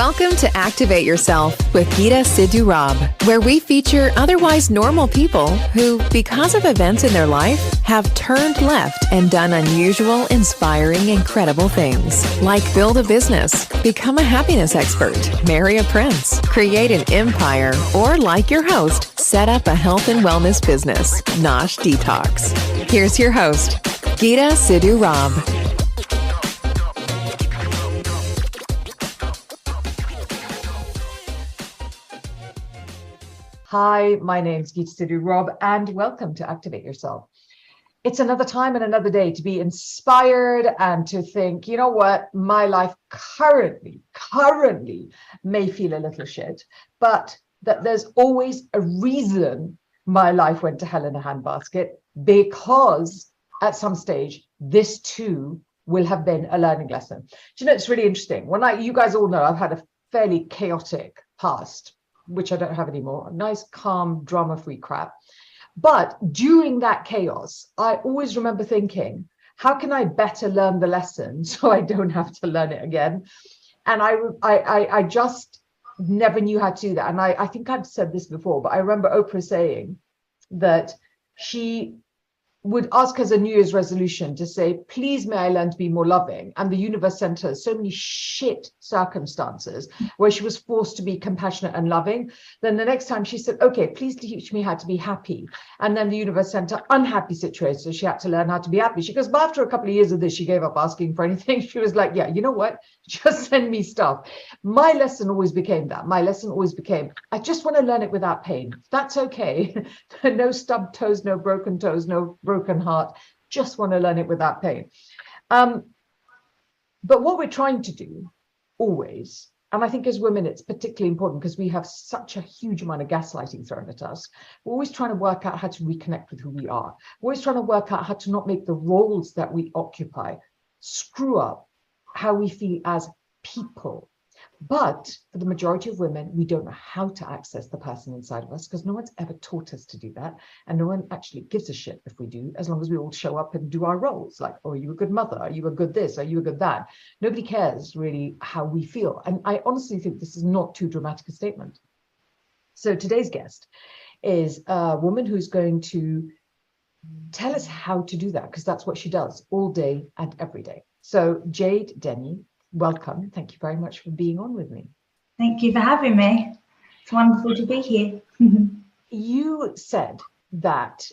Welcome to Activate Yourself with Geeta, Sidhu, Robb, where we feature otherwise normal people who, because of events in their life, have turned left and done unusual, inspiring, incredible things. Like build a business, become a happiness expert, marry a prince, create an empire, or like your host, set up a health and wellness business, Nosh Detox. Here's your host, Geeta, Sidhu, Robb. Hi, my name's Geeta, Sidhu, Robb, and welcome to Activate Yourself. It's another time and another day to be inspired and to think, you know what, my life currently may feel a little shit, but that there's always a reason my life went to hell in a handbasket, because at some stage, this too will have been a learning lesson. Do you know, it's really interesting. You guys all know I've had a fairly chaotic past, which I don't have anymore, nice, calm, drama-free crap. But during that chaos, I always remember thinking, how can I better learn the lesson so I don't have to learn it again? And I just never knew how to do that. And I think I've said this before, but I remember Oprah saying that she would ask as a New Year's resolution to say, please may I learn to be more loving. And the universe sent her so many shit circumstances where she was forced to be compassionate and loving. Then the next time she said, okay, please teach me how to be happy. And then the universe sent her unhappy situations, so she had to learn how to be happy. She goes, but after a couple of years of this, she gave up asking for anything. She was like, yeah, you know what? Just send me stuff. My lesson always became that. My lesson always became, I just want to learn it without pain. That's okay. No stubbed toes, no broken toes, no broken heart. Just want to learn it without pain. But what we're trying to do always, and I think as women, it's particularly important because we have such a huge amount of gaslighting thrown at us. We're always trying to work out how to reconnect with who we are. We're always trying to work out how to not make the roles that we occupy screw up how we feel as people. But for the majority of women, we don't know how to access the person inside of us because no one's ever taught us to do that. And no one actually gives a shit if we do, as long as we all show up and do our roles. Like, oh, are you a good mother? Are you a good this? Are you a good that? Nobody cares really how we feel. And I honestly think this is not too dramatic a statement. So today's guest is a woman who's going to tell us how to do that, because that's what she does all day and every day. So Jade Denny, welcome. Thank you very much for being on with me. Thank you for having me. It's wonderful to be here. You said that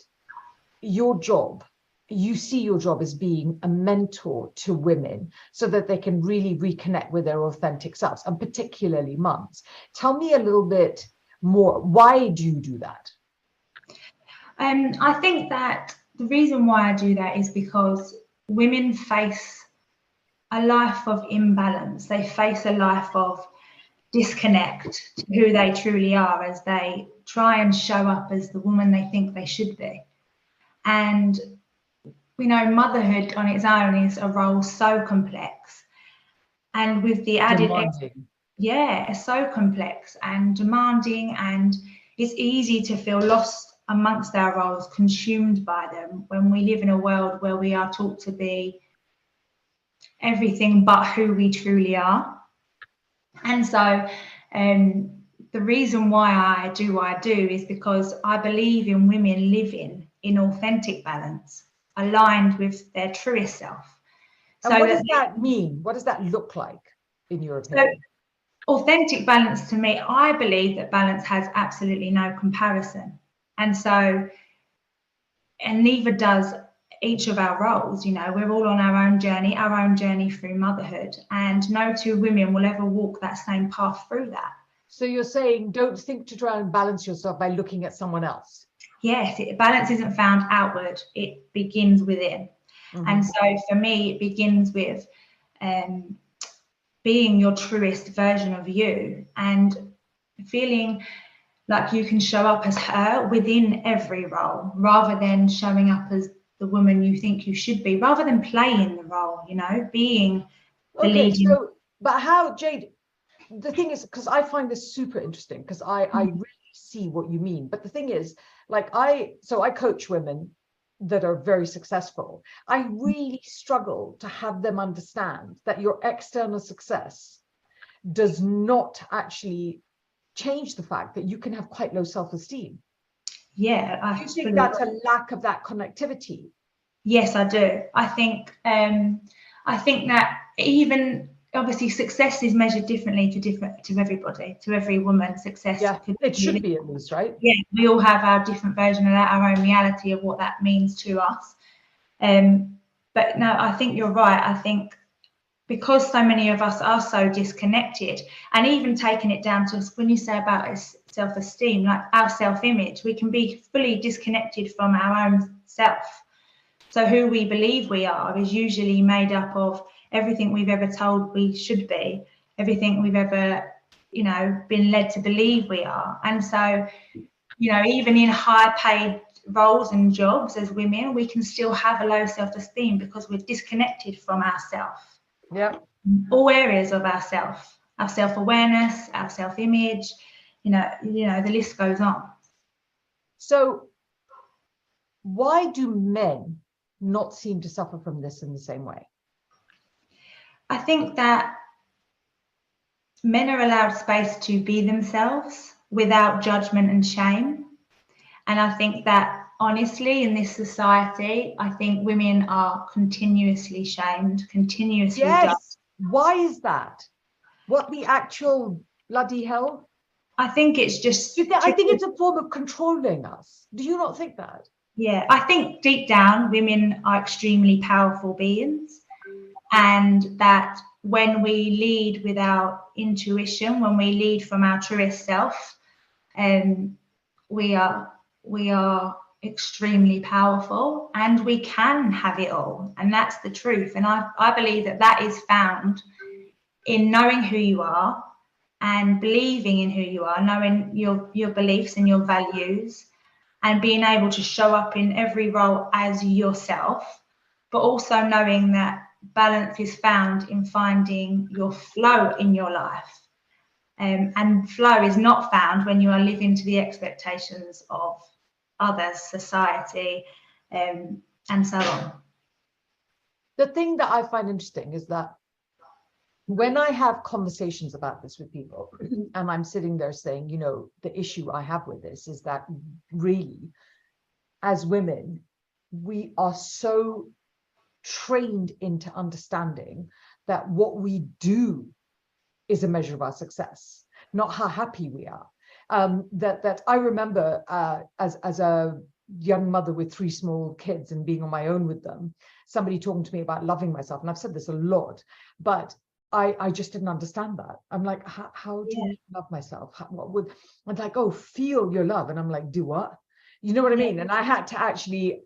your job, you see your job as being a mentor to women so that they can really reconnect with their authentic selves, and particularly mums. Tell me a little bit more. Why do you do that? I think that the reason why I do that is because women face a life of imbalance. They face a life of disconnect to who they truly are as they try and show up as the woman they think they should be. And, you know, motherhood on its own is a role so complex. And with the added, it's so complex and demanding, and it's easy to feel lost amongst our roles, consumed by them, when we live in a world where we are taught to be everything but who we truly are. And so the reason why I do what I do is because I believe in women living in authentic balance, aligned with their truest self. And so what does that mean? What does that look like in your opinion? So authentic balance, to me, I believe that balance has absolutely no comparison. And so, and neither does each of our roles. You know, we're all on our own journey through motherhood, and no two women will ever walk that same path through that. So you're saying don't think to try and balance yourself by looking at someone else. Yes, balance isn't found outward, it begins within. Mm-hmm. And so for me, it begins with being your truest version of you and feeling like you can show up as her within every role, rather than showing up as the woman you think you should be, rather than playing the role, you know, being the leading. So, but how, Jade, the thing is, because I find this super interesting, because I really see what you mean. But the thing is, like I coach women that are very successful. I really struggle to have them understand that your external success does not actually change the fact that you can have quite low self-esteem. Yeah, I think that's a lack of that connectivity. Yes, I do. I think that even obviously success is measured differently to everybody, to every woman. Success, yeah, it should be at least, right? Yeah, we all have our different version of that, our own reality of what that means to us. But no, I think you're right. I think because so many of us are so disconnected, and even taking it down to when you say about self-esteem, like our self-image, we can be fully disconnected from our own self. So who we believe we are is usually made up of everything we've ever told we should be, everything we've ever, been led to believe we are. And so, even in high paid roles and jobs as women, we can still have a low self-esteem because we're disconnected from ourselves. Yeah. All areas of ourself, our self-awareness, our self-image, the list goes on. So why do men not seem to suffer from this in the same way? I think that men are allowed space to be themselves without judgment and shame. And I think that honestly, in this society, I think women are continuously shamed, continuously judged. Why is that? What the actual bloody hell? I think it's just... I think it's a form of controlling us. Do you not think that? Yeah, I think deep down, women are extremely powerful beings. And that when we lead with our intuition, when we lead from our truest self, we are extremely powerful, and we can have it all. And that's the truth. And I believe that is found in knowing who you are and believing in who you are, knowing your beliefs and your values, and being able to show up in every role as yourself, but also knowing that balance is found in finding your flow in your life. And flow is not found when you are living to the expectations of others, society, and so on. The thing that I find interesting is that when I have conversations about this with people, and I'm sitting there saying, the issue I have with this is that really, as women, we are so trained into understanding that what we do is a measure of our success, not how happy we are. That I remember as a young mother with 3 small kids and being on my own with them, somebody talking to me about loving myself, and I've said this a lot, but I just didn't understand that. I'm like, how do I love myself? I'm like, oh, feel your love. And I'm like, do what? You know what I mean? And I had to actually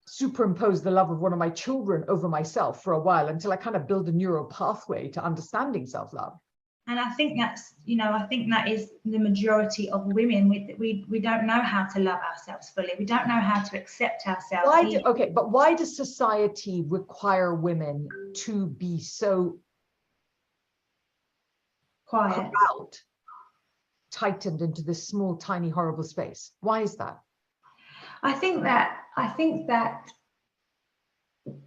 superimpose the love of one of my children over myself for a while until I kind of build a neural pathway to understanding self-love. And I think that is the majority of women. We don't know how to love ourselves fully. We don't know how to accept ourselves. But why does society require women to be so quiet, tightened into this small, tiny, horrible space? Why is that? I think that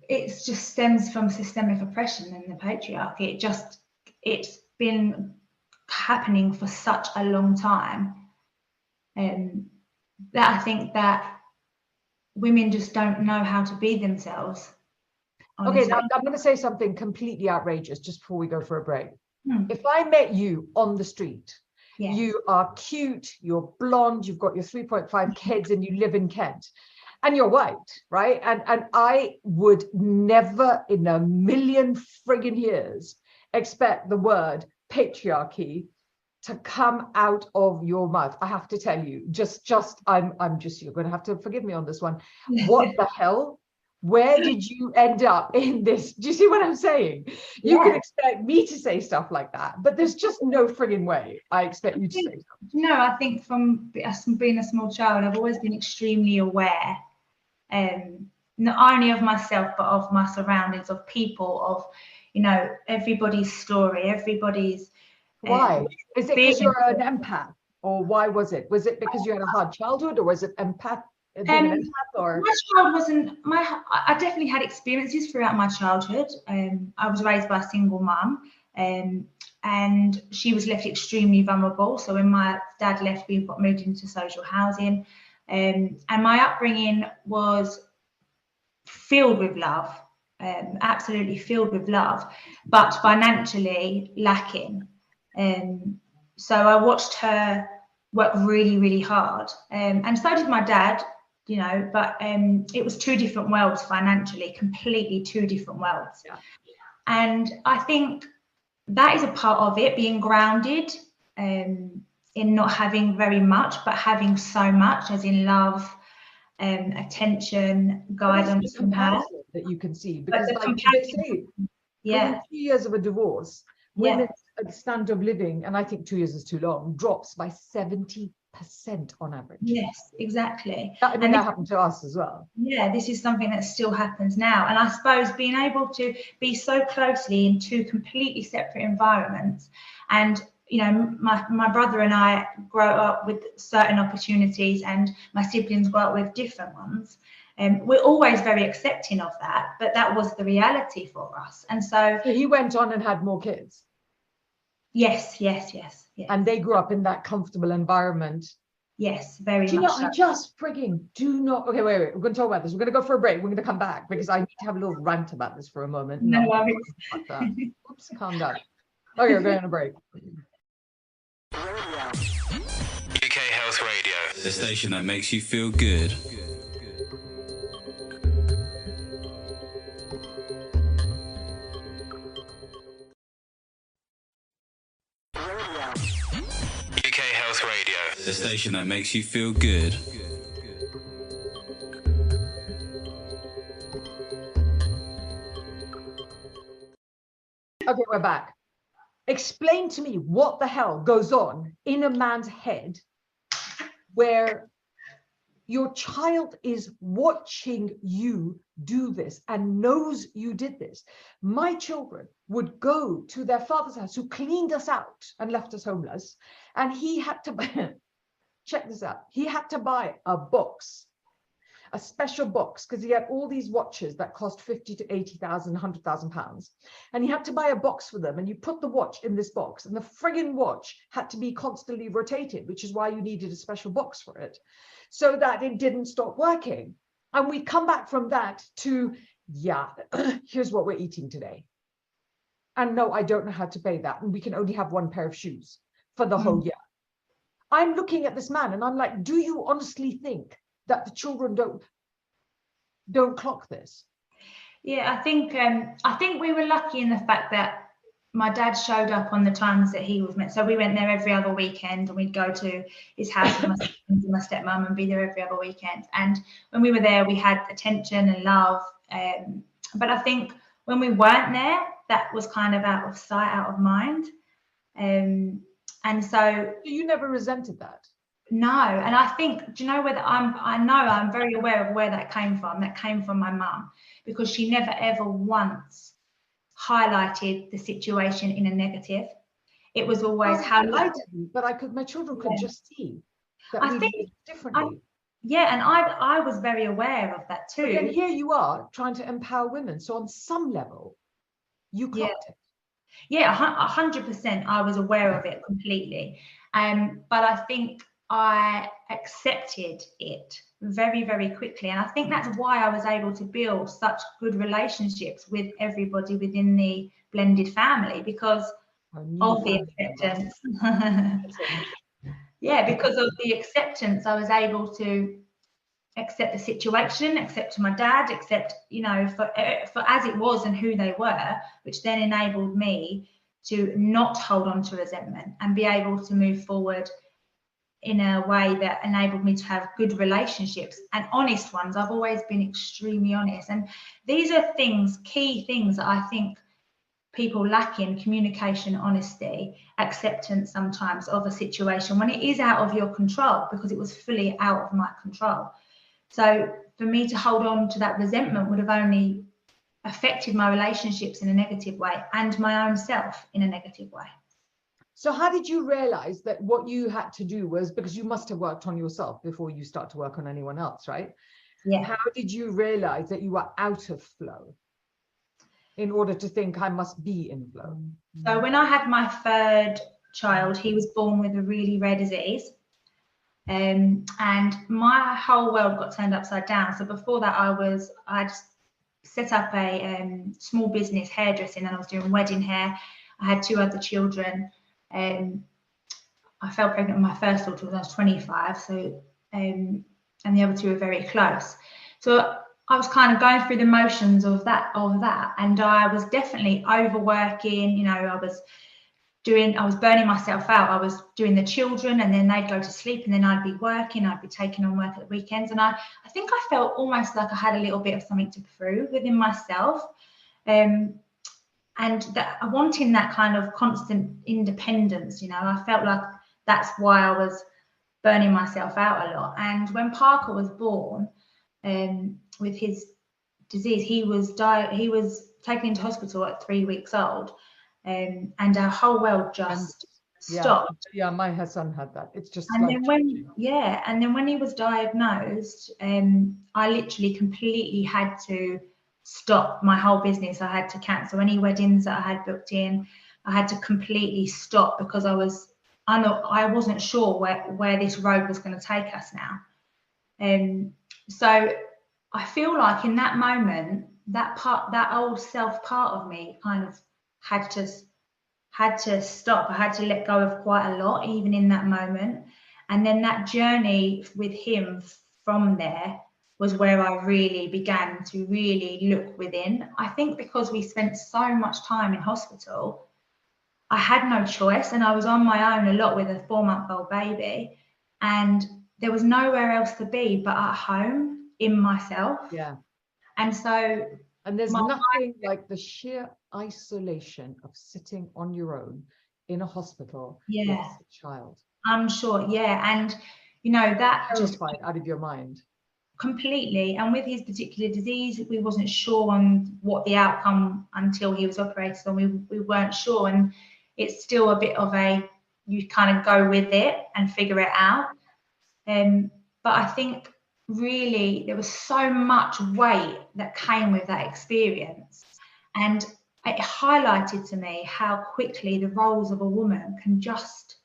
it just stems from systemic oppression and the patriarchy. It's been happening for such a long time, that I think that women just don't know how to be themselves. Honestly. Okay, now I'm going to say something completely outrageous just before we go for a break. If I met you on the street, you are cute, you're blonde, you've got your 3.5 kids, and you live in Kent, and you're white, right? And I would never in a million friggin' years expect the word patriarchy to come out of your mouth. I have to tell you, I'm just, you're going to have to forgive me on this one. What the hell? Where did you end up in this? Do you see what I'm saying? You can expect me to say stuff like that, but there's just no friggin' way I expect you to say something. No, I think from being a small child, I've always been extremely aware, not only of myself, but of my surroundings, of people, of, everybody's story, everybody's... Why? Is it because you're an empath? Or why was it? Was it because you had a hard childhood, or was it empath? My child wasn't. I definitely had experiences throughout my childhood. I was raised by a single mum. and she was left extremely vulnerable. So when my dad left, we got moved into social housing, and my upbringing was filled with love, absolutely filled with love, but financially lacking. So I watched her work really, really hard, and so did my dad, you know, but it was two different worlds financially, completely two different worlds. Yeah. And I think that is a part of it, being grounded, in not having very much, but having so much, as in love, attention, guidance from her. That you can see, because like they say, yeah, within 2 years of a divorce, yeah, women's standard of living, and I think 2 years is too long, drops by 70% on average. yes, exactly. I mean, that happened to us as well. Yeah, this is something that still happens now. And I suppose being able to be so closely in two completely separate environments, and you know, my brother and I grow up with certain opportunities, and my siblings grow up with different ones. And we're always very accepting of that, but that was the reality for us. And so he went on and had more kids. Yes. And they grew up in that comfortable environment. Yes, very much. Do you know, so. I just frigging do not. Okay, wait. We're going to talk about this. We're going to go for a break. We're going to come back because I need to have a little rant about this for a moment. No worries. Like that. Oops, calm down. Okay, we're going on a break. UK Health Radio, the station that makes you feel good. UK Health Radio, the station that makes you feel good. Okay, we're back. Explain to me what the hell goes on in a man's head where your child is watching you do this and knows you did this. My children would go to their father's house, who cleaned us out and left us homeless, and he had to buy, check this out, he had to buy a box, a special box, because he had all these watches that cost 50 to 80,000, 100,000 pounds. And he had to buy a box for them. And you put the watch in this box, and the friggin' watch had to be constantly rotated, which is why you needed a special box for it, so that it didn't stop working. And we come back from that to, yeah, here's what we're eating today. And no, I don't know how to pay that. And we can only have one pair of shoes for the whole year. I'm looking at this man and I'm like, do you honestly think that the children don't clock this? Yeah, I think we were lucky in the fact that my dad showed up on the times that he was meant. So we went there every other weekend, and we'd go to his house with my siblings and my stepmom and be there every other weekend. And when we were there, we had attention and love. But I think when we weren't there, that was kind of out of sight, out of mind. And so you never resented that? No, and I think, do you know whether I'm very aware of where that came from. That came from my mum, because she never ever once highlighted the situation in a negative. It was always how I didn't, but my children could just see that we did differently. And I was very aware of that too. And here you are trying to empower women. So on some level, you clocked it. Yeah, 100%. I was aware of it completely. But I think I accepted it very, very quickly. And I think that's why I was able to build such good relationships with everybody within the blended family, because of the acceptance. Yeah, because of the acceptance, I was able to accept the situation, accept my dad, accept, you know, for as it was and who they were, which then enabled me to not hold on to resentment and be able to move forward in a way that enabled me to have good relationships, and honest ones. I've always been extremely honest. And these are things, key things that I think people lack in: communication, honesty, acceptance sometimes of a situation when it is out of your control, because it was fully out of my control. So for me to hold on to that resentment would have only affected my relationships in a negative way, and my own self in a negative way. So how did you realize that what you had to do was, because you must have worked on yourself before you start to work on anyone else, right? Yeah. How did you realize that you were out of flow? in order to think I must be in flow? So when I had my third child, he was born with a really rare disease. And my whole world got turned upside down. So before that, I'd set up a small business, hairdressing, and I was doing wedding hair. I had 2 other children. I fell pregnant with my first daughter when I was 25. So, and the other 2 were very close. So I was kind of going through the motions of that, and I was definitely overworking. You know, I was burning myself out. I was doing the children, and then they'd go to sleep, and then I'd be working. I'd be taking on work at the weekends, and I think I felt almost like I had a little bit of something to prove within myself, and that wanting that kind of constant independence. You know, I felt like that's why I was burning myself out a lot. And when Parker was born, with his disease, he was taken into hospital at 3 weeks old, and our whole world just stopped. Yeah, my son had that. It's just and then when he was diagnosed, I literally completely had to stop my whole business. I had to cancel any weddings that I had booked in. I had to completely stop because I wasn't sure where this road was going to take us now. So I feel like in that moment, that old self part of me kind of had to stop. I had to let go of quite a lot, even in that moment. And then that journey with him from there was where I really began to really look within. I think because we spent so much time in hospital, I had no choice, and I was on my own a lot with a 4-month-old baby, and there was nowhere else to be but at home in myself. Yeah. And there's nothing like the sheer isolation of sitting on your own in a hospital with a child. I'm sure, yeah. And you know, that terrified just out of your mind. Completely. And with his particular disease, we wasn't sure on what the outcome until he was operated on. We weren't sure, and it's still a bit of you kind of go with it and figure it out. But I think really there was so much weight that came with that experience, and it highlighted to me how quickly the roles of a woman can just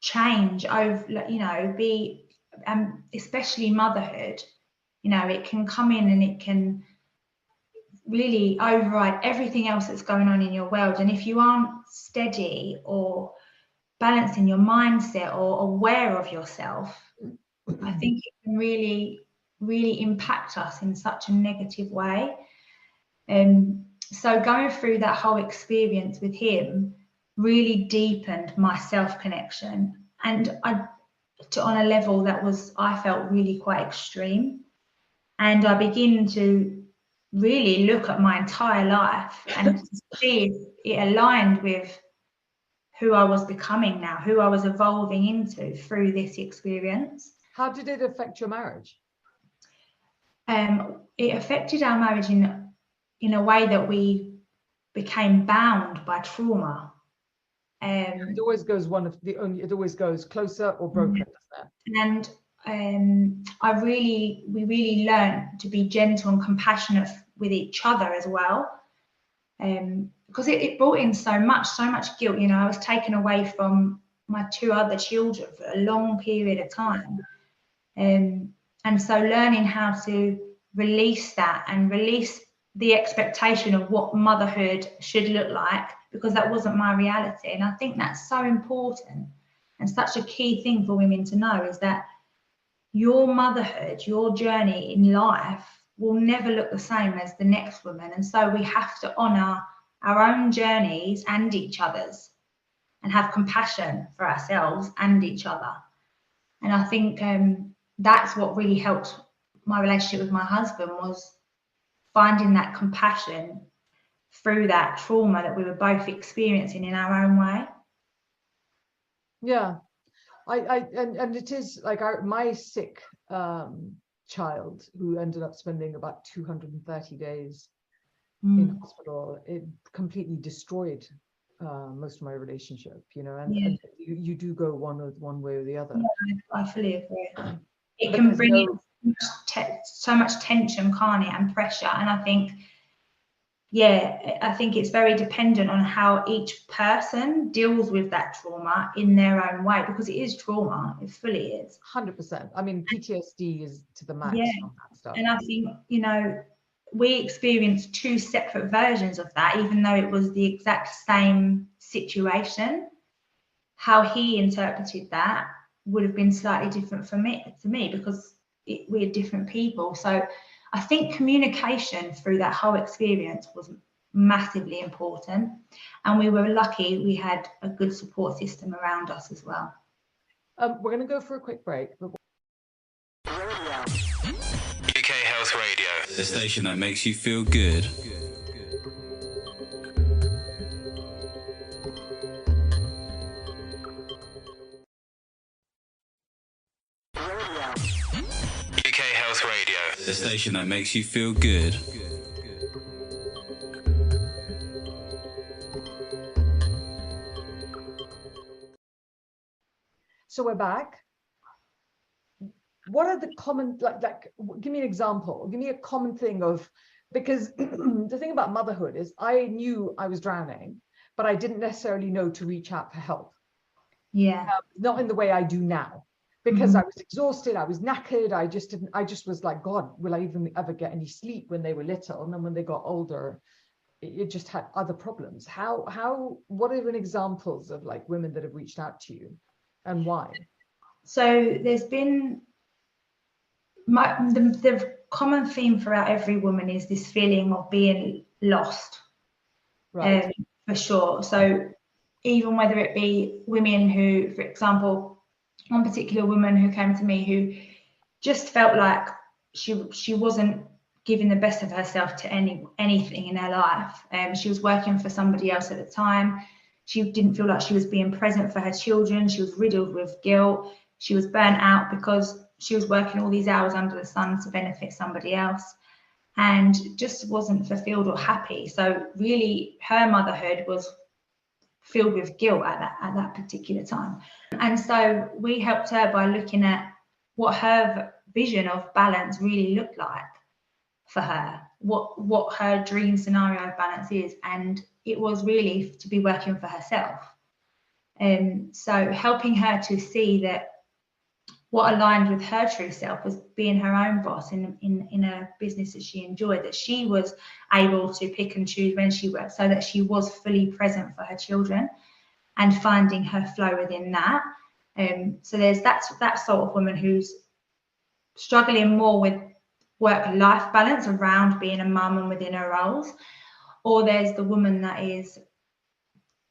change over, you know, especially motherhood. You know, it can come in and it can really override everything else that's going on in your world. And if you aren't steady or balancing your mindset or aware of yourself, I think it can really, really impact us in such a negative way. So going through that whole experience with him really deepened my self-connection, and on a level that I felt really quite extreme. And I begin to really look at my entire life and see if it aligned with who I was becoming now, who I was evolving into through this experience. How did it affect your marriage? It affected our marriage in a way that we became bound by trauma. It always goes it always goes closer or broken, doesn't it? And we really learned to be gentle and compassionate with each other as well. Because it brought in so much guilt. You know, I was taken away from my 2 other children for a long period of time. And so learning how to release that and release the expectation of what motherhood should look like, because that wasn't my reality. And I think that's so important and such a key thing for women to know, is that your motherhood, your journey in life will never look the same as the next woman. And so we have to honour our own journeys and each other's, and have compassion for ourselves and each other. And I think that's what really helped my relationship with my husband, was finding that compassion through that trauma that we were both experiencing in our own way. Yeah, and it is like my sick child, who ended up spending about 230 days in hospital. It completely destroyed most of my relationship, you know, and you do go one way or the other. Yeah, I fully agree. It can bring in so much tension, can't it, and pressure. And I think yeah, I think it's very dependent on how each person deals with that trauma in their own way, because it is trauma. It fully is. 100%. I mean, PTSD is to the max Yeah. on that stuff. And I think, you know, we experienced two separate versions of that, even though it was the exact same situation. How he interpreted that would have been slightly different for me because we're different people. So I think communication through that whole experience was massively important, and we were lucky we had a good support system around us as well. We're going to go for a quick break. UK Health Radio, the station that makes you feel good. UK Health Radio, the station that makes you feel good. So we're back. What are the common, like, give me an example, give me a common thing of, because the thing about motherhood is I knew I was drowning, but I didn't necessarily know to reach out for help. Yeah. Not in the way I do now, because I was exhausted, I was knackered, I just was like, God, will I even ever get any sleep when they were little? And then when they got older, it just had other problems. What are examples of like women that have reached out to you and why? So there's been the common theme throughout every woman is this feeling of being lost, Right. for sure. So even whether it be women who, for example, one particular woman who came to me who just felt like she wasn't giving the best of herself to anything in her life. She was working for somebody else at the time. She didn't feel like she was being present for her children. She was riddled with guilt. She was burnt out because she was working all these hours under the sun to benefit somebody else, and just wasn't fulfilled or happy. So really her motherhood was filled with guilt at that particular time. And so we helped her by looking at what her vision of balance really looked like for her, what her dream scenario of balance is. And it was really to be working for herself. So helping her to see that what aligned with her true self was being her own boss in a business that she enjoyed, that she was able to pick and choose when she worked, so that she was fully present for her children and finding her flow within that. So there's that sort of woman who's struggling more with work-life balance around being a mum and within her roles. Or there's the woman that is,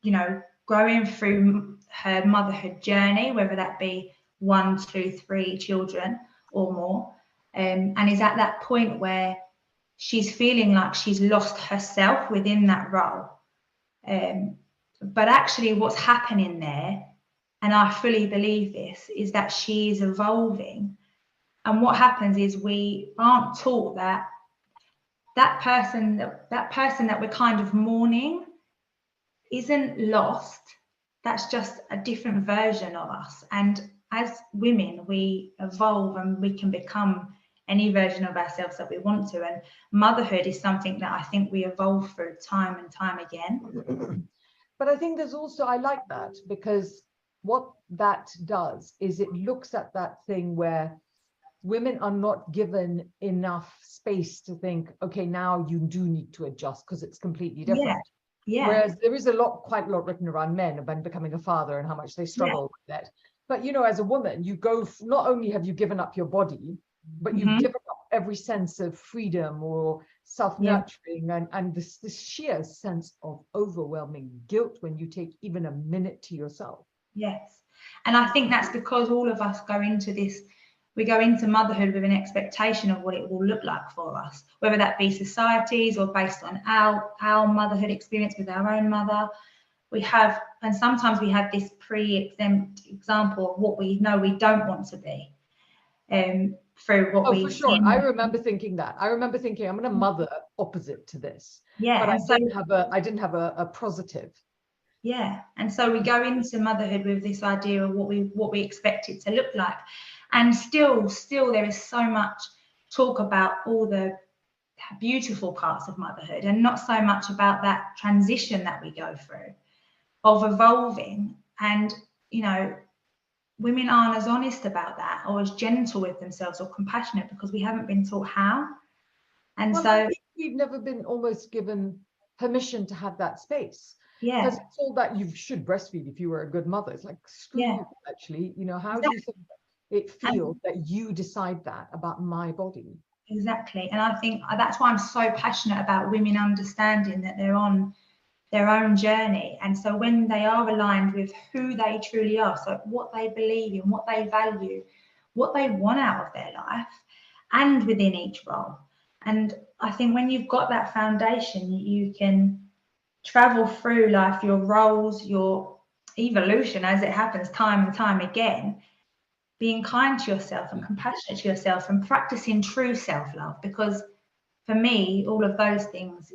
you know, growing through her motherhood journey, whether that be 1, 2, 3 children or more, and is at that point where she's feeling like she's lost herself within that role. But actually what's happening there, and I fully believe this, is that she's evolving. And what happens is we aren't taught that person that we're kind of mourning isn't lost. That's just a different version of us. And as women, we evolve and we can become any version of ourselves that we want to. And motherhood is something that I think we evolve through time and time again. But I think there's also, I like that, because what that does is it looks at that thing where women are not given enough space to think, okay, now you do need to adjust because it's completely different. Yeah. Whereas there is quite a lot written around men about becoming a father and how much they struggle with it. But, you know, as a woman, you go, not only have you given up your body, but you've given up every sense of freedom or self-nurturing, and this sheer sense of overwhelming guilt when you take even a minute to yourself. Yes. And I think that's because all of us go into motherhood with an expectation of what it will look like for us, whether that be society's or based on our motherhood experience with our own mother. And sometimes we have this pre-exempt example of what we know we don't want to be. Through what for sure. I remember thinking that. I remember thinking I'm going to mother opposite to this. Yeah. But I didn't have a positive. Yeah. And so we go into motherhood with this idea of what we expect it to look like. And still there is so much talk about all the beautiful parts of motherhood, and not so much about that transition that we go through of evolving. And, you know, women aren't as honest about that or as gentle with themselves or compassionate because we haven't been taught how. And well, so I think we've never been almost given permission to have that space. yeah, Because it's all that you should breastfeed if you were a good mother. It's like, screw Yeah. you, actually. You know, how do you think it feels that you decide that about my body? Exactly. And I think that's why I'm so passionate about women understanding that they're on their own journey. And so when they are aligned with who they truly are, so what they believe in, what they value, what they want out of their life, and within each role. And I think when you've got that foundation, you can travel through life, your roles, your evolution as it happens time and time again, being kind to yourself and compassionate to yourself and practicing true self-love. Because for me, all of those things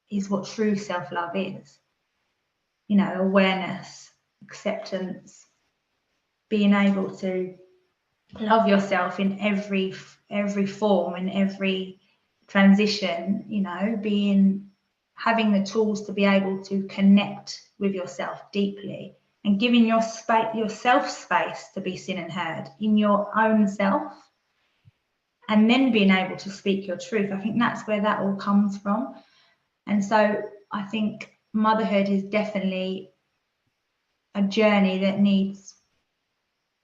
is what true self-love is. You know, awareness, acceptance, being able to love yourself in every form and every transition, you know, having the tools to be able to connect with yourself deeply and giving yourself space to be seen and heard in your own self, and then being able to speak your truth. I think that's where that all comes from. And so I think motherhood is definitely a journey that needs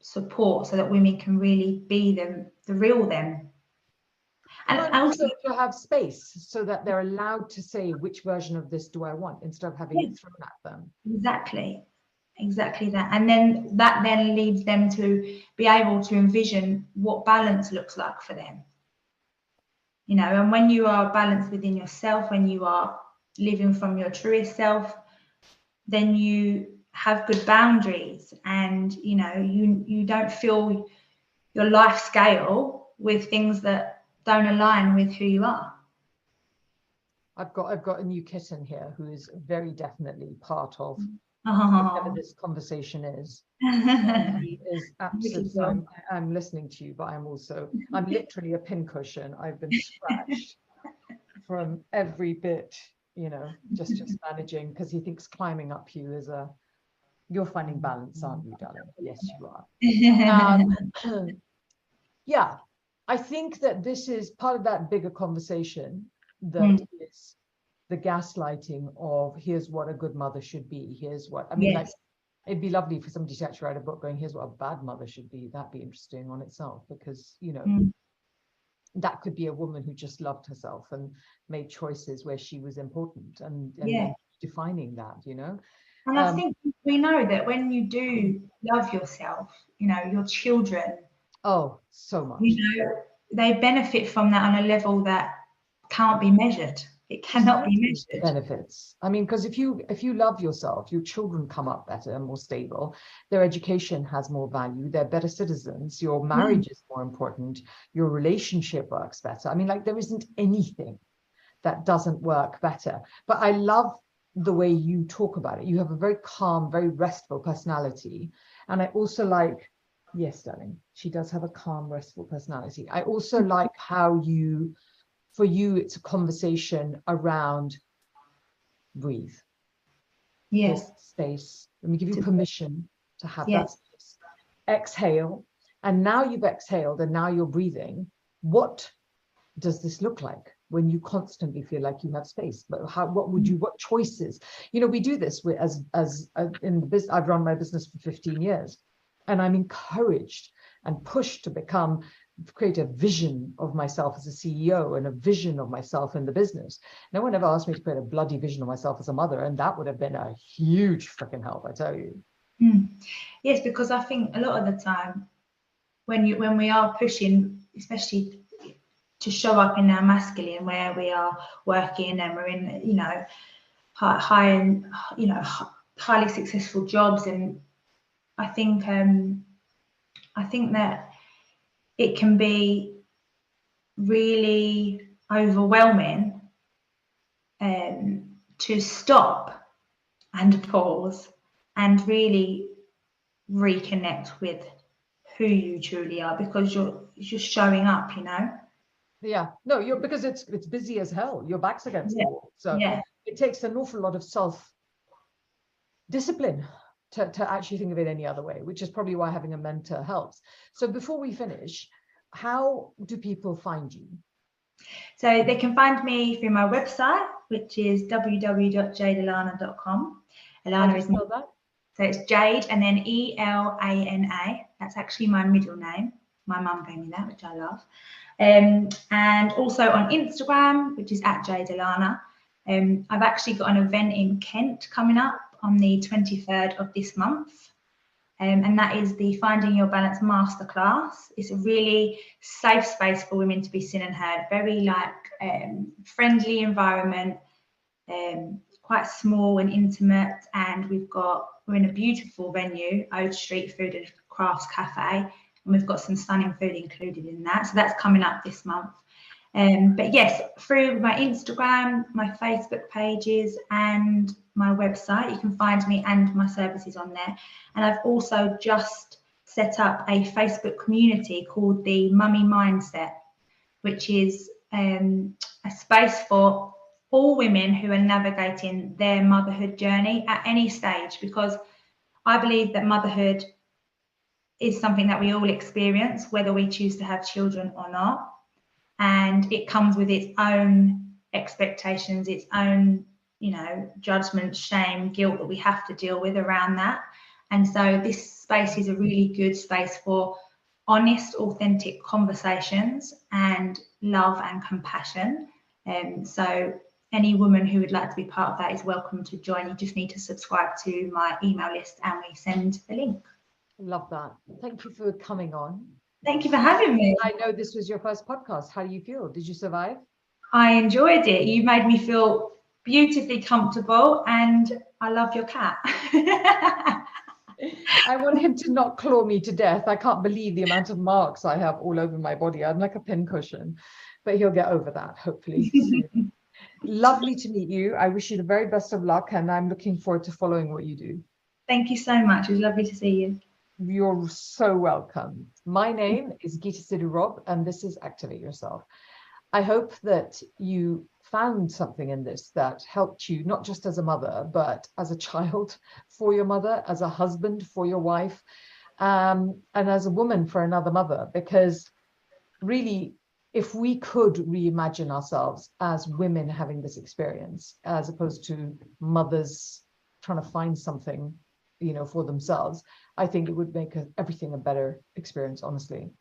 support so that women can really be the real them. And also to have space so that they're allowed to say, which version of this do I want, instead of having it thrown at them. Exactly that. And then that then leads them to be able to envision what balance looks like for them. You know, and when you are balanced within yourself, when you are living from your truest self, then you have good boundaries, and you know, you don't fill your life scale with things that don't align with who you are. I've got a new kitten here who is very definitely part of whatever this conversation is. He is absolutely. So I'm listening to you, but I'm literally a pincushion. I've been scratched from every bit, you know, just managing, because he thinks climbing up you is you're finding balance, aren't you, darling? Yes, you are. Yeah, I think that this is part of that bigger conversation that is the gaslighting of, here's what a good mother should be. Here's what, I mean, like, it'd be lovely for somebody to actually write a book going, here's what a bad mother should be. That'd be interesting on itself, because, you know, that could be a woman who just loved herself and made choices where she was important, and defining that, you know. And I think we know that when you do love yourself, you know, your children, so much, you know, they benefit from that on a level that can't be measured. It cannot be measured. Benefits. I mean, because if you love yourself, your children come up better and more stable. Their education has more value. They're better citizens. Your marriage is more important. Your relationship works better. I mean, like, there isn't anything that doesn't work better. But I love the way you talk about it. You have a very calm, very restful personality. And I also like, yes, darling, she does have a calm, restful personality. I also like how for you, it's a conversation around breathe. Yes. Here's space. Let me give you permission to have that space. Exhale. And now you've exhaled and now you're breathing. What does this look like when you constantly feel like you have space? But what choices? You know, we do this as in the business. I've run my business for 15 years, and I'm encouraged and pushed to create a vision of myself as a CEO and a vision of myself in the business. No one ever asked me to create a bloody vision of myself as a mother, and that would have been a huge freaking help, I tell you. Yes, because I think a lot of the time when we are pushing, especially to show up in our masculine, where we are working and we're in, you know, highly successful jobs, and I think that it can be really overwhelming to stop and pause and really reconnect with who you truly are, because you're just showing up, you know. Yeah, no, because it's busy as hell. Your back's against the wall. So it takes an awful lot of self-discipline to actually think of it any other way, which is probably why having a mentor helps. So before we finish, how do people find you? So they can find me through my website, which is www.jadealana.com. Alana is spell that? So it's Jade and then Elana. That's actually my middle name. My mum gave me that, which I love. And also on Instagram, which is @JadeAlana. I've actually got an event in Kent coming up on the 23rd of this month. And that is the Finding Your Balance Masterclass. It's a really safe space for women to be seen and heard. Very friendly environment, quite small and intimate. And we're in a beautiful venue, Ode Street Food and Crafts Cafe. And we've got some stunning food included in that. So that's coming up this month. But yes, through my Instagram, my Facebook pages and my website, you can find me and my services on there. And I've also just set up a Facebook community called the Mummy Mindset, which is a space for all women who are navigating their motherhood journey at any stage, because I believe that motherhood is something that we all experience, whether we choose to have children or not. And it comes with its own expectations, its own, judgment, shame, guilt that we have to deal with around that. And so this space is a really good space for honest, authentic conversations and love and compassion. So any woman who would like to be part of that is welcome to join. You just need to subscribe to my email list and we send the link. Love that. Thank you for coming on. Thank you for having me. I know this was your first podcast. How do you feel? Did you survive? I enjoyed it. You made me feel beautifully comfortable and I love your cat. I want him to not claw me to death. I can't believe the amount of marks I have all over my body. I'm like a pincushion, but he'll get over that, hopefully. Lovely to meet you. I wish you the very best of luck and I'm looking forward to following what you do. Thank you so much. It was lovely to see you. You're so welcome. My name is Geeta Sidhu Robb, and this is Activate Yourself. I hope that you found something in this that helped you, not just as a mother, but as a child for your mother, as a husband for your wife, and as a woman for another mother. Because really, if we could reimagine ourselves as women having this experience, as opposed to mothers trying to find something for themselves, I think it would make everything a better experience, honestly.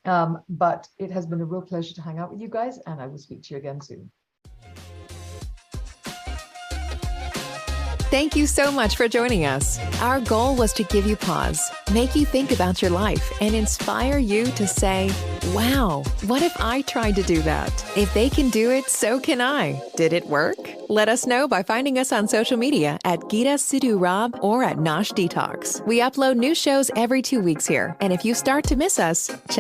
But it has been a real pleasure to hang out with you guys, and I will speak to you again soon. Thank you so much for joining us. Our goal was to give you pause, make you think about your life, and inspire you to say, wow, what if I tried to do that? If they can do it, so can I. Did it work? Let us know by finding us on social media at Geeta Sidhu Robb or at Nosh Detox. We upload new shows every 2 weeks here, and if you start to miss us, check